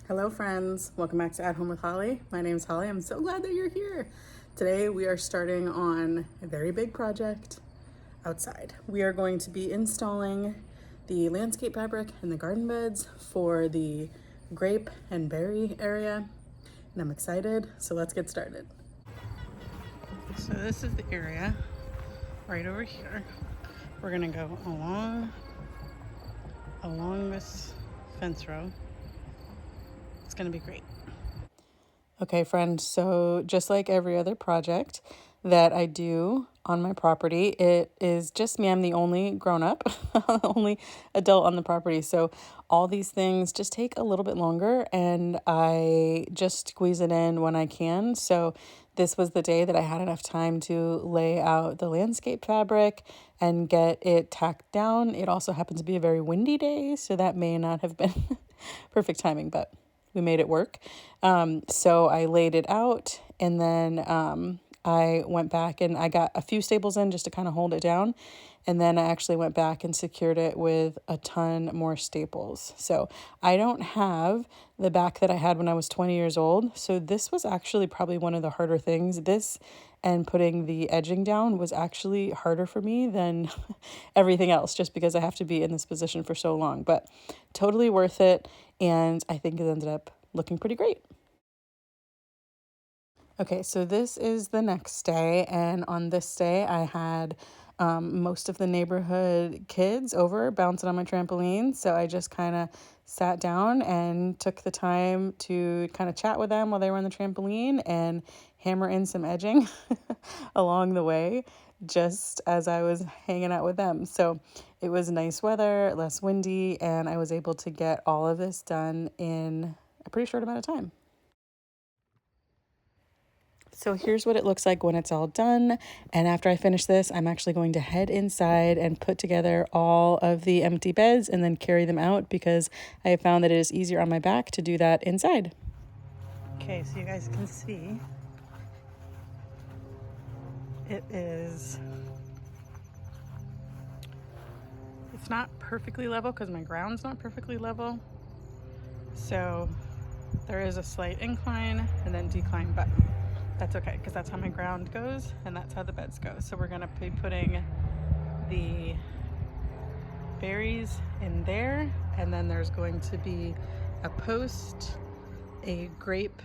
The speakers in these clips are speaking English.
Hello friends, welcome back to At Home with Holly. My name is Holly. I'm so glad that you're here. Today we are starting on a very big project outside. We are going to be installing the landscape fabric in the garden beds for the grape and berry area, and I'm excited, so let's get started. So this is the area right over here. We're gonna go along this fence row. It's gonna be great. Okay, friend, so just like every other project that I do on my property, it is just me. I'm the only grown up, only adult on the property. So all these things just take a little bit longer and I just squeeze it in when I can. So this was the day that I had enough time to lay out the landscape fabric and get it tacked down. It also happened to be a very windy day, so that may not have been perfect timing, but we made it work. So I laid it out and then I went back and I got a few staples in just to kind of hold it down. And then I actually went back and secured it with a ton more staples. So I don't have the back that I had when I was 20 years old. So this was actually probably one of the harder things. This and putting the edging down was actually harder for me than everything else, just because I have to be in this position for so long. But totally worth it. And I think it ended up looking pretty great. Okay, so this is the next day, and on this day, I had most of the neighborhood kids over bouncing on my trampoline. So I just kind of sat down and took the time to kind of chat with them while they were on the trampoline and hammer in some edging along the way, just as I was hanging out with them. So it was nice weather, less windy, and I was able to get all of this done in a pretty short amount of time. So here's what it looks like when it's all done. And after I finish this, I'm actually going to head inside and put together all of the empty beds and then carry them out because I have found that it is easier on my back to do that inside. Okay, so you guys can see it's not perfectly level because my ground's not perfectly level. So there is a slight incline and then decline, but that's okay because that's how my ground goes and that's how the beds go. So we're gonna be putting the berries in there, and then there's going to be a post, a grape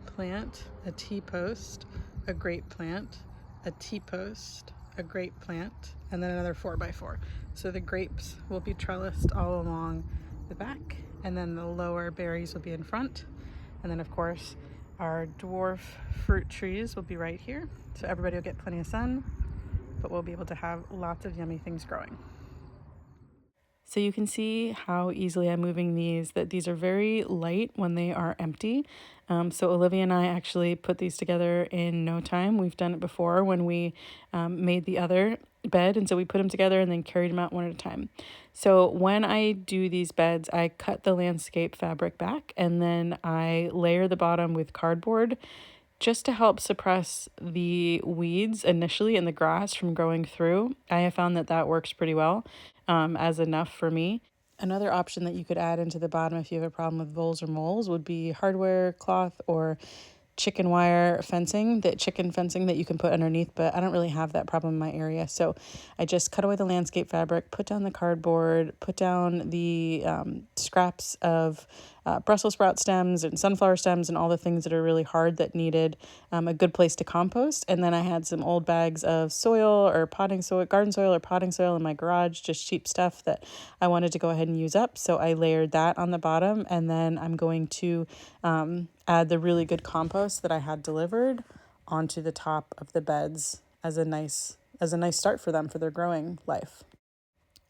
plant, a tea post, a grape plant, a tea post, a grape plant, and then another 4x4. So the grapes will be trellised all along the back, and then the lower berries will be in front. And then of course our dwarf fruit trees will be right here. So everybody will get plenty of sun, but we'll be able to have lots of yummy things growing. So you can see how easily I'm moving these, that these are very light when they are empty. So Olivia and I actually put these together in no time. We've done it before when we made the other bed, and so we put them together and then carried them out one at a time. So when I do these beds, I cut the landscape fabric back and then I layer the bottom with cardboard just to help suppress the weeds initially and the grass from growing through. I have found that that works pretty well, as enough for me. Another option that you could add into the bottom if you have a problem with voles or moles would be hardware cloth or chicken wire fencing, that chicken fencing that you can put underneath, but I don't really have that problem in my area. So I just cut away the landscape fabric, put down the cardboard, put down the scraps of Brussels sprout stems and sunflower stems and all the things that are really hard that needed a good place to compost. And then I had some old bags of soil or potting soil, garden soil or potting soil in my garage, just cheap stuff that I wanted to go ahead and use up. So I layered that on the bottom, and then I'm going to add the really good compost that I had delivered onto the top of the beds as a nice start for them for their growing life.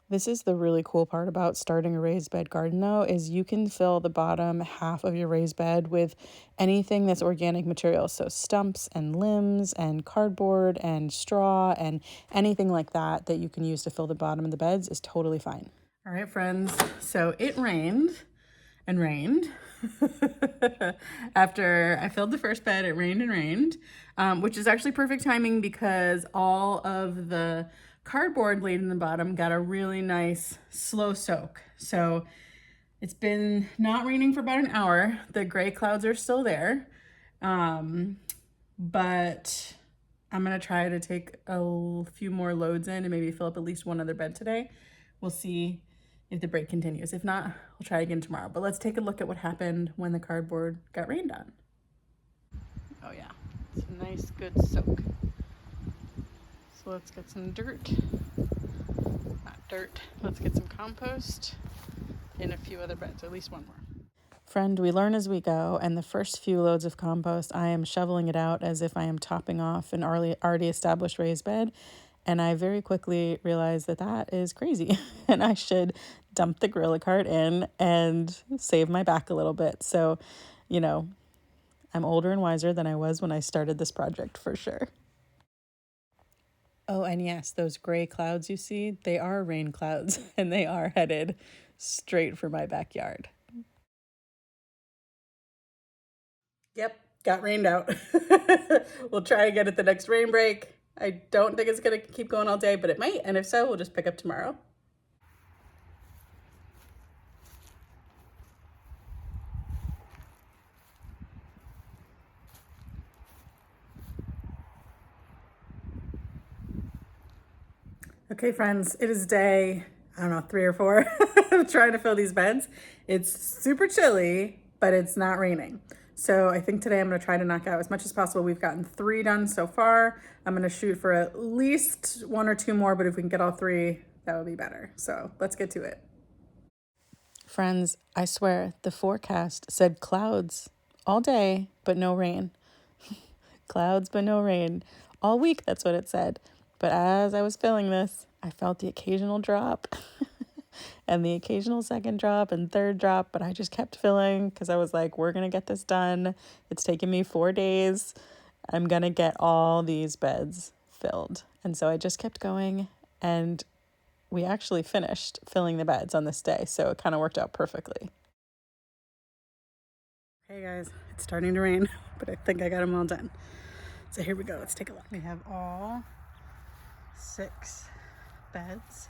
This is the really cool part about starting a raised bed garden, though, is you can fill the bottom half of your raised bed with anything that's organic material. So stumps and limbs and cardboard and straw and anything like that that you can use to fill the bottom of the beds is totally fine. All right, friends. So it rained and rained. After I filled the first bed, it rained and rained, which is actually perfect timing because all of the cardboard laid in the bottom got a really nice slow soak. So It's been not raining for about an hour. The gray clouds are still there. But I'm gonna try to take a few more loads in and maybe fill up at least one other bed today. We'll see if the break continues. If not, we'll try again tomorrow. But let's take a look at what happened when the cardboard got rained on. Oh yeah, it's a nice good soak. So let's get some dirt. Not dirt, let's get some compost in a few other beds, at least one more. Friend, we learn as we go, and the first few loads of compost, I am shoveling it out as if I am topping off an already established raised bed, and I very quickly realized that that is crazy, and I should dump the Gorilla Cart in and save my back a little bit. So, you know, I'm older and wiser than I was when I started this project, for sure. Oh, and yes, those gray clouds you see, they are rain clouds, and they are headed straight for my backyard. Yep, got rained out. We'll try again at the next rain break. I don't think it's gonna keep going all day, but it might, and if so, we'll just pick up tomorrow. Okay, friends, it is day, I don't know, 3 or 4 of trying to fill these beds. It's super chilly, but it's not raining. So I think today I'm gonna try to knock out as much as possible. We've gotten 3 done so far. I'm gonna shoot for at least 1 or 2 more, but if we can get all 3, that would be better. So let's get to it. Friends, I swear the forecast said clouds all day, but no rain. Clouds, but no rain. All week, that's what it said. But as I was filling this, I felt the occasional drop and the occasional second drop and third drop, but I just kept filling because I was like, we're going to get this done. It's taken me 4 days. I'm going to get all these beds filled. And so I just kept going, and we actually finished filling the beds on this day. So it kind of worked out perfectly. Hey guys, it's starting to rain, but I think I got them all done. So here we go, let's take a look. We have all 6 beds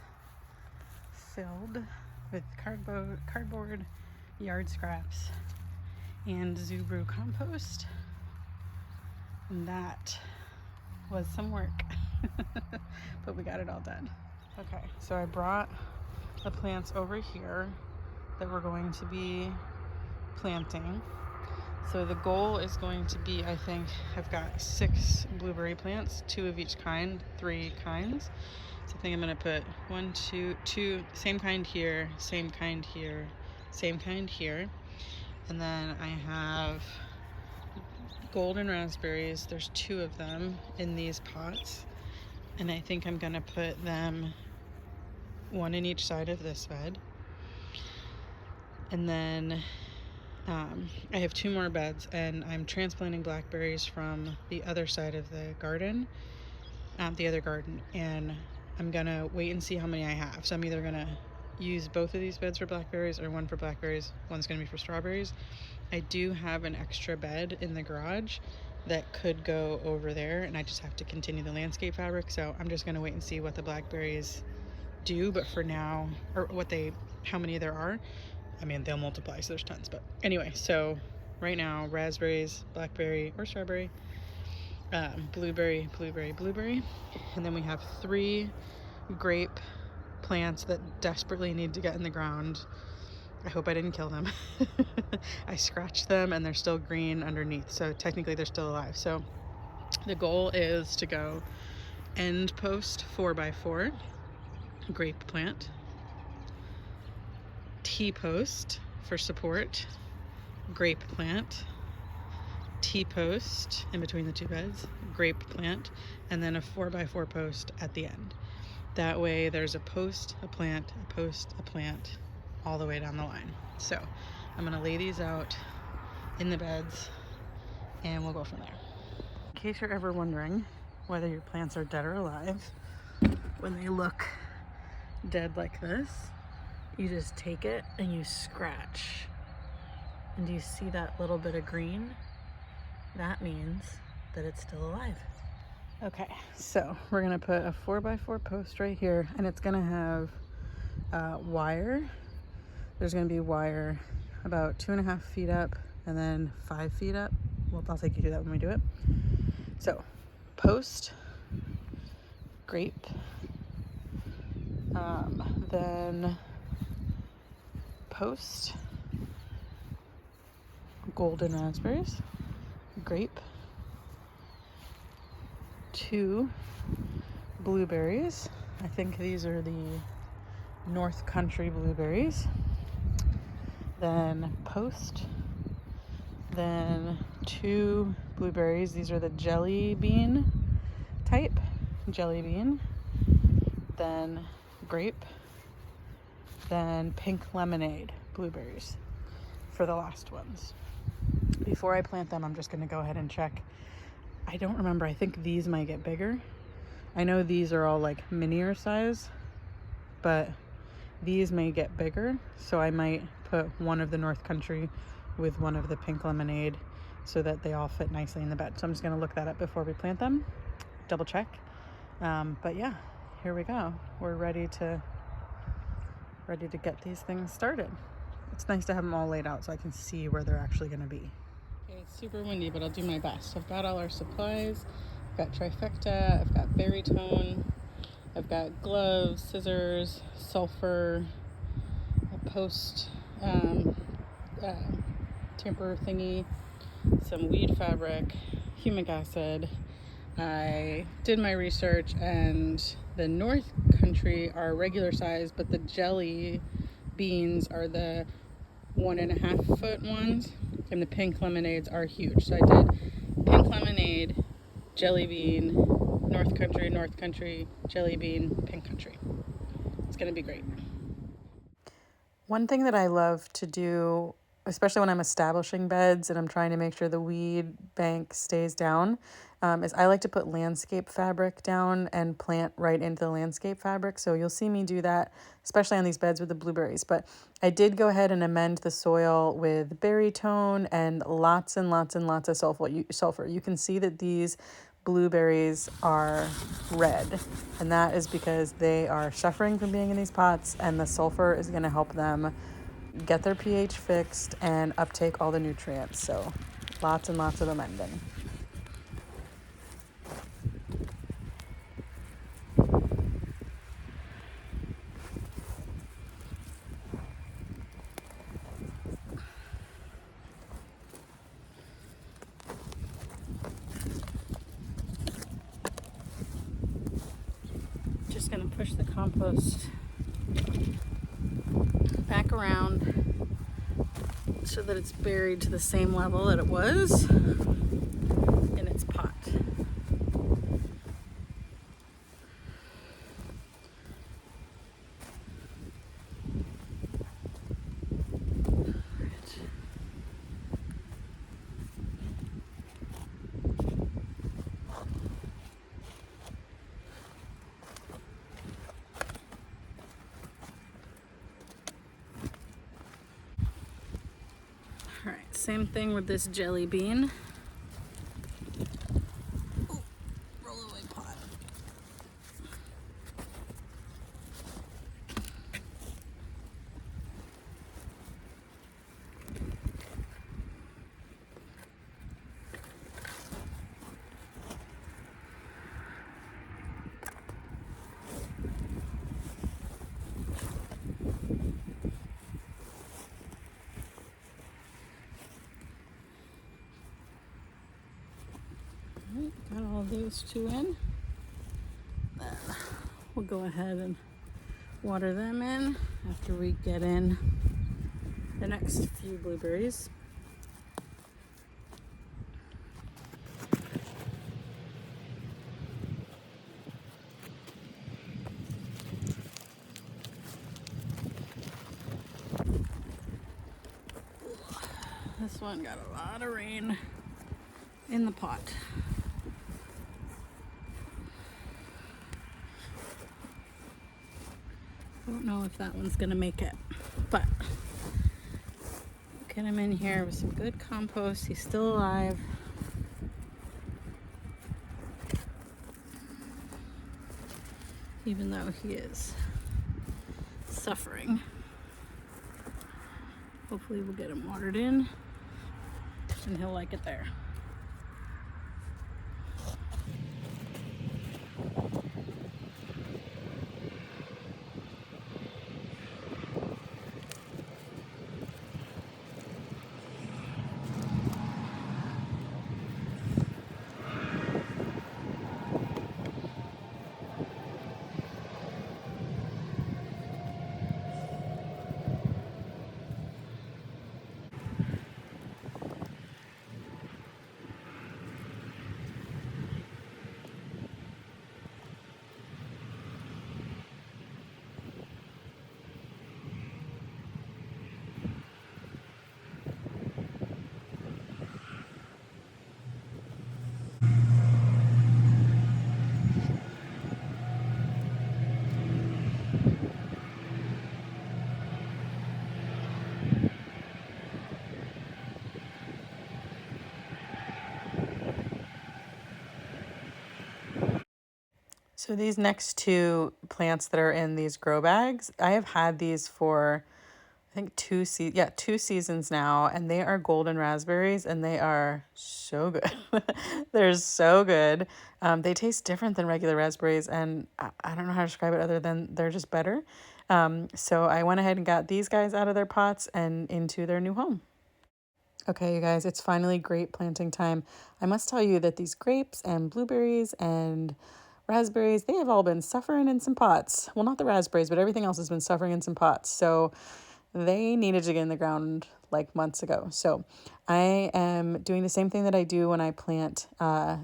filled with cardboard, yard scraps, and zoo brew compost. And that was some work, but we got it all done. Okay, so I brought the plants over here that we're going to be planting. So the goal is going to be, I think, I've got 6 blueberry plants, 2 of each kind, 3 kinds. So I think I'm gonna put 1, 2, same kind here, same kind here, same kind here. And then I have golden raspberries. There's 2 of them in these pots. And I think I'm gonna put them 1 in each side of this bed. And then I have 2 more beds, and I'm transplanting blackberries from the other side of the garden, and I'm gonna wait and see how many I have. So I'm either gonna use both of these beds for blackberries or 1 for blackberries, 1's gonna be for strawberries. I do have an extra bed in the garage that could go over there, and I just have to continue the landscape fabric. So I'm just gonna wait and see what the blackberries do, but for now, or how many there are. I mean, they'll multiply, so there's tons. But anyway, so right now, raspberries, blackberry, or strawberry, blueberry, and then we have 3 grape plants that desperately need to get in the ground. I hope I didn't kill them. I scratched them, and they're still green underneath, so technically they're still alive. So the goal is to go end post 4x4 grape plant, T-post for support, grape plant, T-post in between the 2 beds, grape plant, and then a 4x4 post at the end. That way there's a post, a plant, a post, a plant, all the way down the line. So I'm gonna lay these out in the beds, and we'll go from there. In case you're ever wondering whether your plants are dead or alive, when they look dead like this, you just take it and you scratch. And do you see that little bit of green? That means that it's still alive. Okay, so we're gonna put a 4x4 post right here, and it's gonna have wire There's going to be wire about 2.5 feet up and then 5 feet up. Well, I'll take you through that when we do it. So, post, grape, then post, golden raspberries, grape, 2 blueberries. I think these are the North Country blueberries. Then post, then 2 blueberries. These are the jelly bean type, jelly bean. Then grape, then pink lemonade blueberries for the last ones. Before I plant them, I'm just going to go ahead and check. I don't remember. I think these might get bigger. I know these are all like minier size, but these may get bigger. So I might put one of the North Country with one of the pink lemonade so that they all fit nicely in the bed. So I'm just going to look that up before we plant them, double check. But yeah, here we go. We're ready to get these things started. It's nice to have them all laid out so I can see where they're actually going to be. Okay, it's super windy, but I'll do my best. I've got all our supplies. I've got trifecta, I've got berry tone, I've got gloves, scissors, sulfur, a post tamper thingy, some weed fabric, humic acid. I did my research, and the North Country are regular size, but the jelly beans are the 1.5 foot ones, and the pink lemonades are huge. So I did pink lemonade, jelly bean, North Country, jelly bean, pink country. It's gonna be great. One thing that I love to do, especially when I'm establishing beds and I'm trying to make sure the weed bank stays down, is I like to put landscape fabric down and plant right into the landscape fabric. So you'll see me do that, especially on these beds with the blueberries. But I did go ahead and amend the soil with berry tone and lots and lots and lots of sulfur. You can see that these blueberries are red, and that is because they are suffering from being in these pots, and the sulfur is going to help them get their pH fixed and uptake all the nutrients. So lots and lots of amending. Just going to push the compost back around so that it's buried to the same level that it was in its pot. All right, same thing with this jelly bean. Ooh, roll away pot. Got all those 2 in. Then we'll go ahead and water them in after we get in the next few blueberries. This one got a lot of rain in the pot. I don't know if that one's gonna make it, but get him in here with some good compost. He's still alive. Even though he is suffering. Hopefully we'll get him watered in and he'll like it there. So these next two plants that are in these grow bags, I have had these for I think two seasons now, and they are golden raspberries, and they are so good. They're so good. They taste different than regular raspberries, and I don't know how to describe it other than they're just better. So I went ahead and got these guys out of their pots and into their new home. Okay, you guys, it's finally grape planting time. I must tell you that these grapes and blueberries and raspberries, they have all been suffering in some pots. Well, not the raspberries, but everything else has been suffering in some pots. So they needed to get in the ground like months ago. So I am doing the same thing that I do when I plant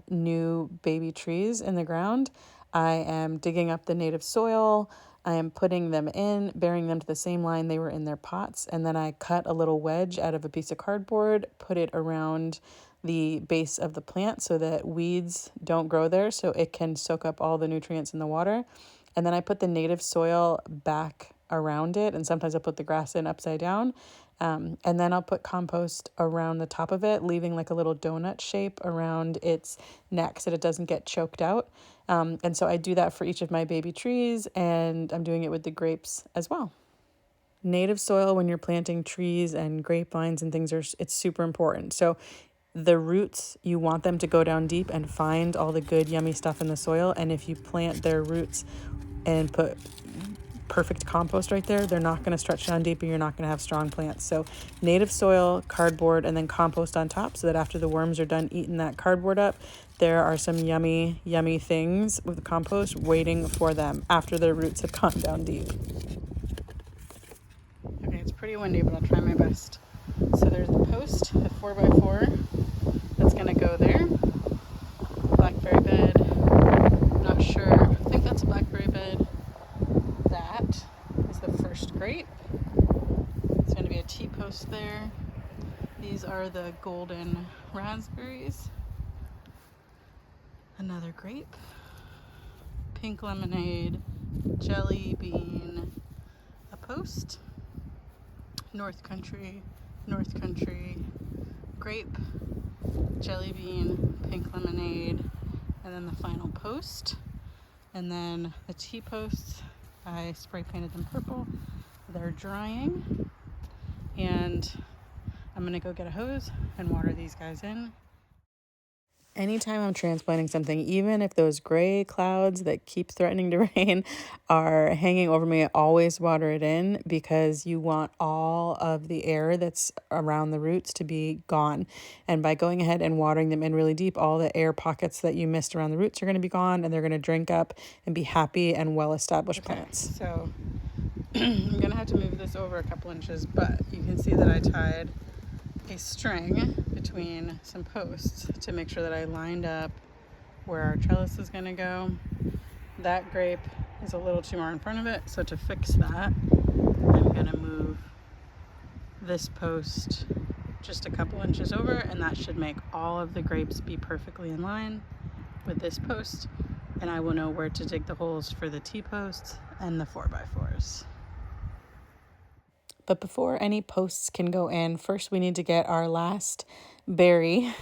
new baby trees in the ground. I am digging up the native soil. I am putting them in, burying them to the same line they were in their pots, and then I cut a little wedge out of a piece of cardboard, put it around the base of the plant so that weeds don't grow there, so it can soak up all the nutrients in the water. And then I put the native soil back around it, and sometimes I put the grass in upside down. And then I'll put compost around the top of it, leaving like a little donut shape around its neck so that it doesn't get choked out. And so I do that for each of my baby trees, and I'm doing it with the grapes as well. Native soil when you're planting trees and grapevines and things it's super important. So the roots, you want them to go down deep and find all the good, yummy stuff in the soil. And if you plant their roots and put perfect compost right there, they're not going to stretch down deep and you're not going to have strong plants. So native soil, cardboard, and then compost on top so that after the worms are done eating that cardboard up, there are some yummy, yummy things with the compost waiting for them after their roots have gone down deep. Okay, it's pretty windy, but I'll try my best. So there's the post, the 4x4 that's going to go there. Blackberry bed. Not sure. I think that's a blackberry bed. That is the first grape. It's going to be a T-post there. These are the golden raspberries. Another grape. Pink lemonade. Jelly bean. A post. North country. Grape. Jelly bean. Pink lemonade. And then the final post. And then the T-posts. I spray painted them purple. They're drying. And I'm going to go get a hose and water these guys in. Anytime I'm transplanting something, even if those gray clouds that keep threatening to rain are hanging over me, I always water it in because you want all of the air that's around the roots to be gone. And by going ahead and watering them in really deep, all the air pockets that you missed around the roots are going to be gone, and they're going to drink up and be happy and well-established plants. So I'm going to have to move this over a couple inches, but you can see that I tied a string between some posts to make sure that I lined up where our trellis is going to go. That grape is a little too far in front of it, so to fix that, I'm going to move this post just a couple inches over, and that should make all of the grapes be perfectly in line with this post, and I will know where to dig the holes for the T-posts and the 4x4s. But before any posts can go in, first we need to get our last berry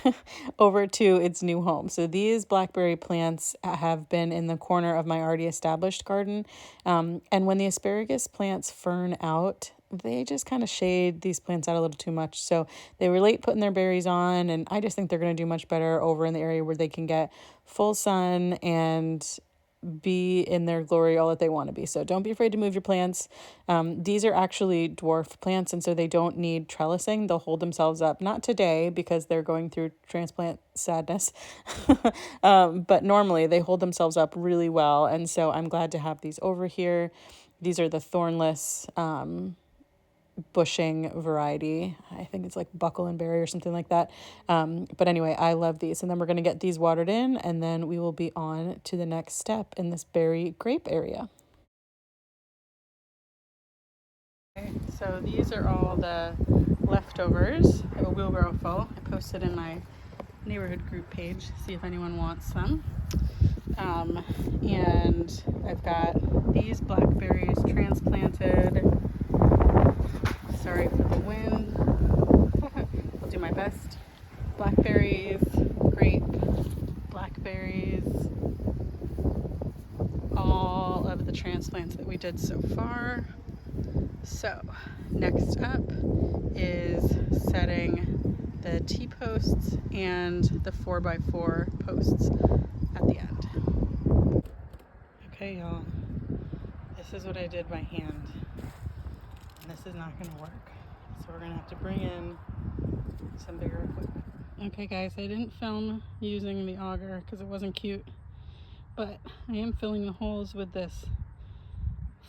over to its new home. So these blackberry plants have been in the corner of my already established garden. And when the asparagus plants fern out, they just kind of shade these plants out a little too much. So they were late putting their berries on, and I just think they're going to do much better over in the area where they can get full sun and be in their glory all that they want to be. So don't be afraid to move your plants. These are actually dwarf plants, and so they don't need trellising. They'll hold themselves up. Not today because they're going through transplant sadness, but normally they hold themselves up really well. And so I'm glad to have these over here. These are the thornless bushing variety. I think it's like buckle and berry or something like that. But anyway, I love these. And then we're going to get these watered in, and then we will be on to the next step in this berry grape area. Okay, so these are all the leftovers of a wheelbarrow full. I posted in my neighborhood group page, see if anyone wants some. And I've got these blackberries transplanted. Sorry for the wind. I'll do my best. Blackberries, grape, blackberries, all of the transplants that we did so far. So next up is setting the T-posts and the 4x4 posts at the end. Okay, y'all, this is what I did by hand. This is not going to work, so we're going to have to bring in some bigger equipment. Okay guys, I didn't film using the auger because it wasn't cute, but I am filling the holes with this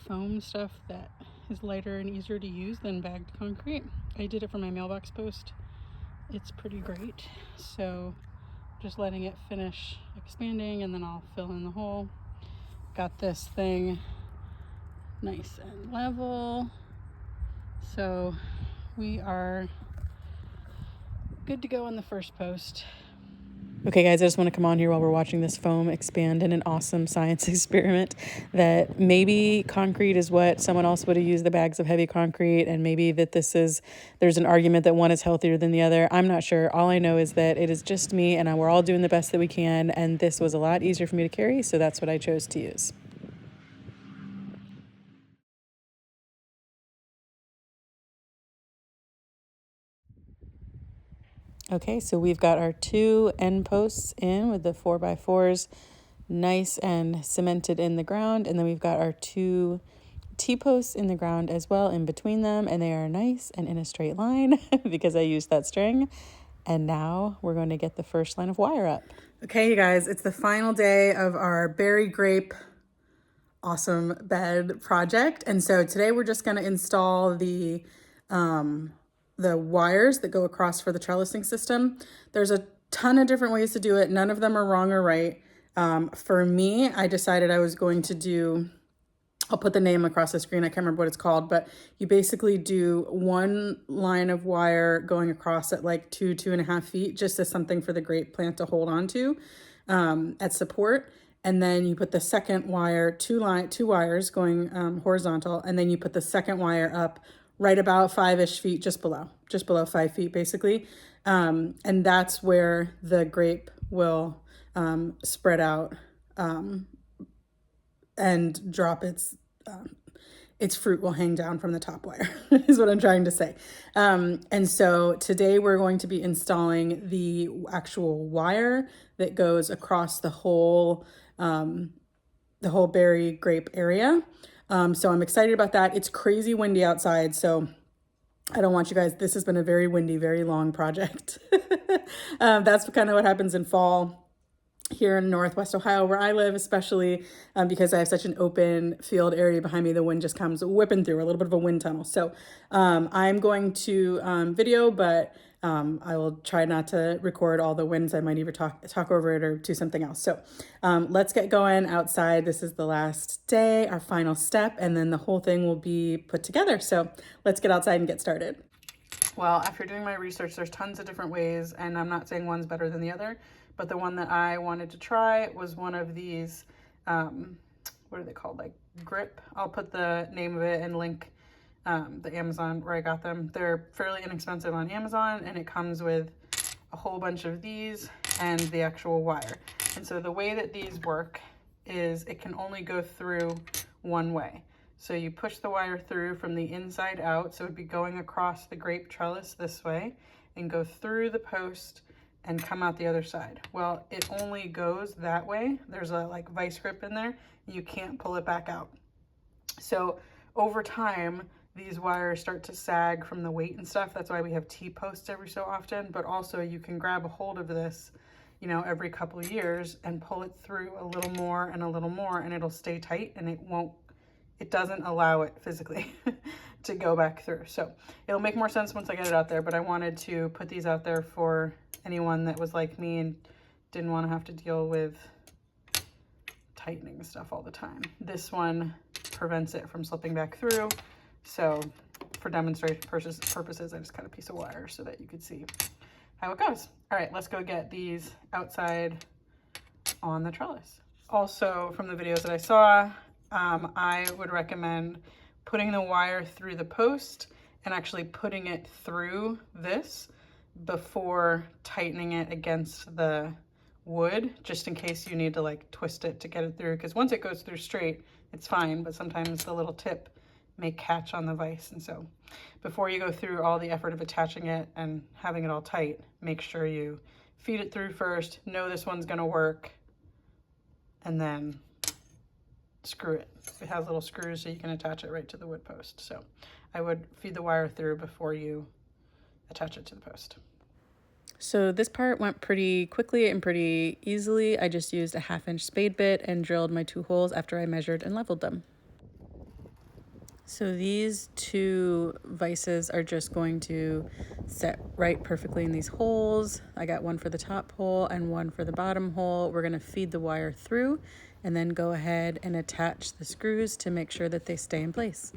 foam stuff that is lighter and easier to use than bagged concrete. I did it for my mailbox post. It's pretty great, so just letting it finish expanding and then I'll fill in the hole. Got this thing nice and level. So we are good to go on the first post. Okay guys, I just want to come on here while we're watching this foam expand in an awesome science experiment that maybe concrete is what someone else would have used the bags of heavy concrete, and maybe that there's an argument that one is healthier than the other. I'm not sure. All I know is that it is just me and we're all doing the best that we can, and this was a lot easier for me to carry, so that's what I chose to use. Okay, so we've got our 2 end posts in with the 4x4s nice and cemented in the ground. And then we've got our 2 T-posts in the ground as well in between them. And they are nice and in a straight line because I used that string. And now we're going to get the first line of wire up. Okay, you guys, it's the final day of our berry grape awesome bed project. And so today we're just going to install the wires that go across for the trellising system. There's a ton of different ways to do it. None of them are wrong or right. For me, I decided I was going to do, I'll put the name across the screen. I can't remember what it's called, but you basically do 1 line of wire going across at like 2.5 feet, just as something for the grape plant to hold on to at support. And then you put the second wire, two wires going horizontal, and then you put the second wire up right about 5-ish feet, just below 5 feet, basically. And that's where the grape will spread out and drop its fruit will hang down from the top wire is what I'm trying to say. And so today we're going to be installing the actual wire that goes across the whole berry grape area. So I'm excited about that. It's crazy windy outside, so I don't want you guys, this has been a very windy, very long project. That's kind of what happens in fall here in Northwest Ohio, where I live, especially because I have such an open field area behind me. The wind just comes whipping through, a little bit of a wind tunnel. So I'm going to video, but I will try not to record all the winds. I might either talk over it or do something else. So let's get going outside. This is the last day, our final step, and then the whole thing will be put together. So let's get outside and get started. Well, after doing my research, there's tons of different ways, and I'm not saying one's better than the other, but the one that I wanted to try was one of these, what are they called? Like grip. I'll put the name of it and link the Amazon where I got them. They're fairly inexpensive on Amazon, and it comes with a whole bunch of these and the actual wire. And so the way that these work is it can only go through one way. So you push the wire through from the inside out, so it would be going across the grape trellis this way and go through the post and come out the other side. Well, it only goes that way. There's a like vice grip in there. You can't pull it back out. So over time, these wires start to sag from the weight and stuff. That's why we have T-posts every so often, but also you can grab a hold of this, you know, every couple of years and pull it through a little more and it'll stay tight, and it doesn't allow it physically to go back through. So it'll make more sense once I get it out there, but I wanted to put these out there for anyone that was like me and didn't want to have to deal with tightening stuff all the time. This one prevents it from slipping back through. So for demonstration purposes, I just cut a piece of wire so that you could see how it goes. All right, let's go get these outside on the trellis. Also, from the videos that I saw, I would recommend putting the wire through the post and actually putting it through this before tightening it against the wood, just in case you need to like twist it to get it through, because once it goes through straight, it's fine, but sometimes the little tip may catch on the vise. And so before you go through all the effort of attaching it and having it all tight, make sure you feed it through first, know this one's gonna work, and then screw it. It has little screws so you can attach it right to the wood post. So I would feed the wire through before you attach it to the post. So this part went pretty quickly and pretty easily. I just used a 1/2-inch spade bit and drilled my 2 holes after I measured and leveled them. So these 2 vices are just going to set right perfectly in these holes. I got one for the top hole and one for the bottom hole. We're going to feed the wire through and then go ahead and attach the screws to make sure that they stay in place.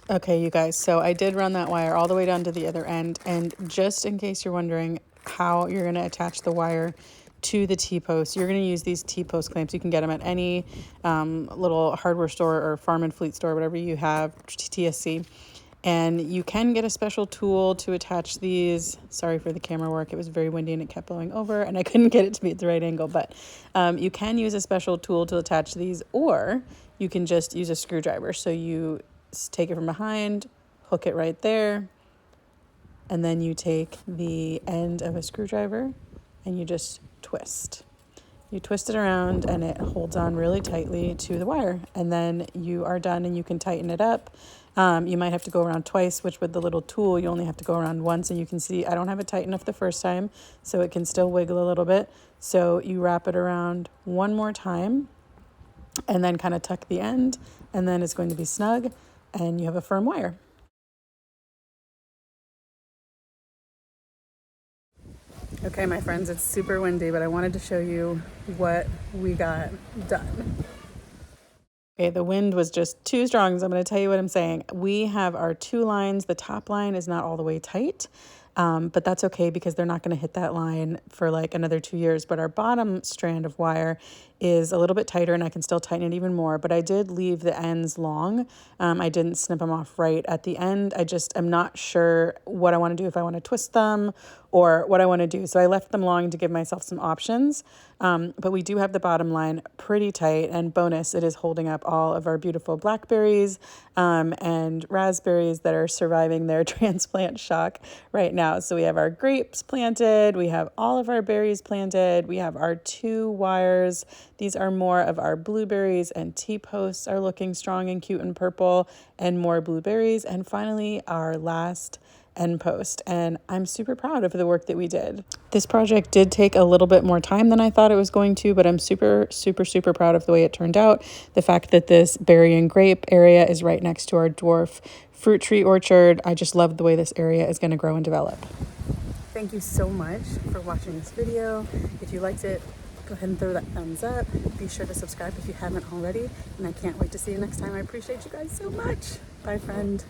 Okay, you guys, so I did run that wire all the way down to the other end, and just in case you're wondering how you're going to attach the wire to the T-post. You're going to use these T-post clamps. You can get them at any little hardware store or farm and fleet store, whatever you have, TSC. And you can get a special tool to attach these. Sorry for the camera work. It was very windy and it kept blowing over and I couldn't get it to be at the right angle, but you can use a special tool to attach these, or you can just use a screwdriver. So you take it from behind, hook it right there, and then you take the end of a screwdriver and you just twist. You twist it around and it holds on really tightly to the wire, and then you are done and you can tighten it up. You might have to go around twice, which with the little tool, you only have to go around once, and you can see I don't have it tight enough the first time, so it can still wiggle a little bit. So you wrap it around one more time and then kind of tuck the end, and then it's going to be snug and you have a firm wire. Okay, my friends, it's super windy, but I wanted to show you what we got done. Okay, the wind was just too strong, so I'm going to tell you what I'm saying. We have our two lines. The top line is not all the way tight, but that's okay because they're not going to hit that line for like another 2 years. But our bottom strand of wire is a little bit tighter, and I can still tighten it even more, but I did leave the ends long. I didn't snip them off right at the end. I'm not sure what I want to do, if I want to twist them or what I want to do. So I left them long to give myself some options. But we do have the bottom line pretty tight, and bonus, it is holding up all of our beautiful blackberries and raspberries that are surviving their transplant shock right now. So we have our grapes planted, we have all of our berries planted, we have our 2 wires. These are more of our blueberries, and T-posts are looking strong and cute and purple, and more blueberries. And finally, our last end post, and I'm super proud of the work that we did. This project did take a little bit more time than I thought it was going to, but I'm super proud of the way it turned out. The fact that this berry and grape area is right next to our dwarf fruit tree orchard. I just love the way this area is going to grow and develop. Thank you so much for watching this video. If you liked it, go ahead and throw that thumbs up. Be sure to subscribe if you haven't already, and I can't wait to see you next time. I appreciate you guys so much. Bye, friend.